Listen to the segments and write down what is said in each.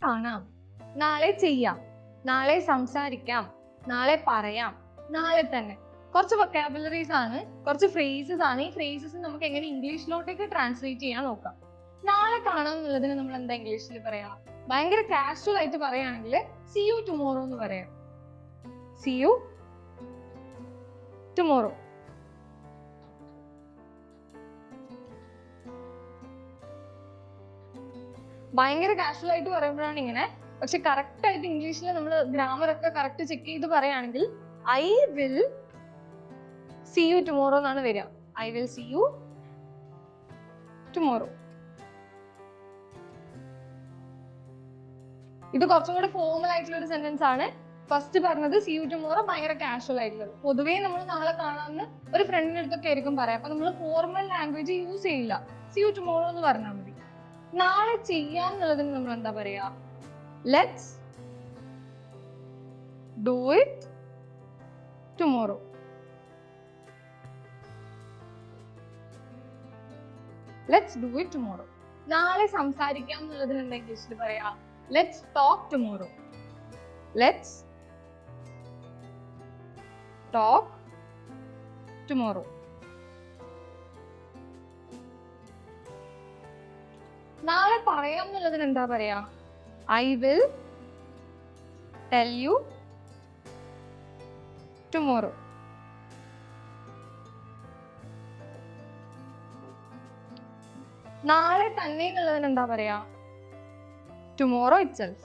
കാണാം, നാളെ ചെയ്യാം, നാളെ സംസാരിക്കാം, നാളെ പറയാം, നാളെ തന്നെ. കുറച്ച് വൊക്കാബുലറീസ് ആണ്, കുറച്ച് ഫ്രേസസ് ആണ്. ഈ ഫ്രേസസ് നമുക്ക് എങ്ങനെ ഇംഗ്ലീഷിലോട്ടേക്ക് ട്രാൻസ്ലേറ്റ് ചെയ്യാൻ നോക്കാം. നാളെ കാണാം എന്നുള്ളതിന് നമ്മൾ എന്താ ഇംഗ്ലീഷിൽ പറയാം? ഭയങ്കര കാഷ്വൽ ആയിട്ട് പറയുകയാണെങ്കിൽ സീ യു ടുമോറോ എന്ന് പറയാം. See you tomorrow. ഭയങ്കര കാഷ്വൽ ആയിട്ട് പറയുമ്പോഴാണ് ഇങ്ങനെ. പക്ഷെ കറക്റ്റ് ആയിട്ട് ഇംഗ്ലീഷിൽ നമ്മൾ ഗ്രാമർ ഒക്കെ കറക്റ്റ് ചെക്ക് ചെയ്ത് പറയുകയാണെങ്കിൽ I will see you tomorrow എന്നാണ് വരിക. I will see you tomorrow. ഇത് കുറച്ചും കൂടെ ഫോർമൽ ആയിട്ടുള്ള ഒരു സെന്റൻസ് ആണ്. ഫസ്റ്റ് പറഞ്ഞത് സീ യു ടുമോറോ ഭയങ്കര കാഷ്വൽ ആയിട്ടുള്ളത്. പൊതുവേ നമ്മൾ നാളെ കാണാമെന്ന് ഒരു ഫ്രണ്ടിന്റെ അടുത്തൊക്കെ ആയിരിക്കും പറയാം. അപ്പൊ നമ്മൾ ഫോർമൽ ലാംഗ്വേജ് യൂസ് ചെയ്യില്ല. സീ യു ടുമോറോ എന്ന് പറഞ്ഞാൽ മതി. നാളെ ചെയ്യാം എന്നുള്ളതിന് നമ്മൾ എന്താ പറയാ? Let's do it tomorrow. Let's do it tomorrow. നാളെ സംസാരിക്കാം എന്നുള്ളതിന് എന്താ ഇംഗ്ലീഷിൽ പറയാ? Let's talk tomorrow. Let's talk tomorrow. നാളെ പറയാം എന്നുള്ളതിന് എന്താ പറയാ? I will tell you tomorrow. നാളെ തന്നെ എന്നുള്ളതിന് എന്താ പറയാ? Tomorrow itself.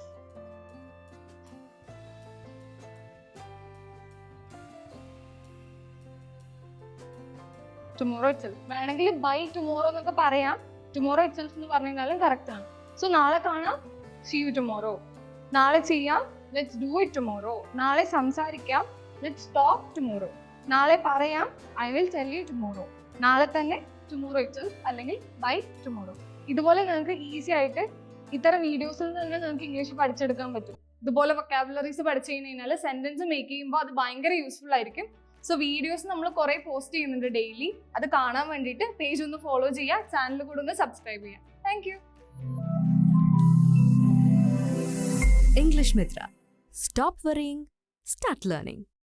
Tomorrow itself. വേണമെങ്കിൽ ബൈ ടുമോറോ എന്നൊക്കെ പറയാം. ടുമോറോ ഇറ്റ്സെൽഫ് എന്ന് പറഞ്ഞാലും കറക്റ്റ് ആണ്. സോ നാളെ കാണാം, സീ യു ടുമോറോ. നാളെ ചെയ്യാം, ലെറ്റ്സ് ഡു ഇറ്റ് ടുമോറോ. നാളെ സംസാരിക്കാം, ലെറ്റ്സ് ടോക്ക് ടുമോറോ. നാളെ പറയാം, I will tell you tomorrow. നാളെ തന്നെ, ടുമോറോ ഇറ്റ്സെൽഫ് അല്ലെങ്കിൽ ബൈ ടുമോറോ. ഇതുപോലെ നിങ്ങൾക്ക് ഈസി ആയിട്ട് ഇത്തരം വീഡിയോസിൽ നിന്ന് നിങ്ങൾക്ക് ഇംഗ്ലീഷ് പഠിച്ചെടുക്കാൻ പറ്റും. ഇതുപോലെ വൊക്കാബുലറീസ് പഠിച്ചു കഴിഞ്ഞാൽ സെന്റൻസ് മേക്ക് ചെയ്യുമ്പോൾ അത് ഭയങ്കര യൂസ്ഫുൾ ആയിരിക്കും. സോ വീഡിയോസ് നമ്മൾ കുറെ പോസ്റ്റ് ചെയ്യുന്നുണ്ട് ഡെയിലി. അത് കാണാൻ വേണ്ടിയിട്ട് പേജ് ഒന്ന് ഫോളോ ചെയ്യുക, ചാനൽ കൂടെ ഒന്ന് സബ്സ്ക്രൈബ് ചെയ്യുക. Thank you. English Mitra. Stop worrying, start learning.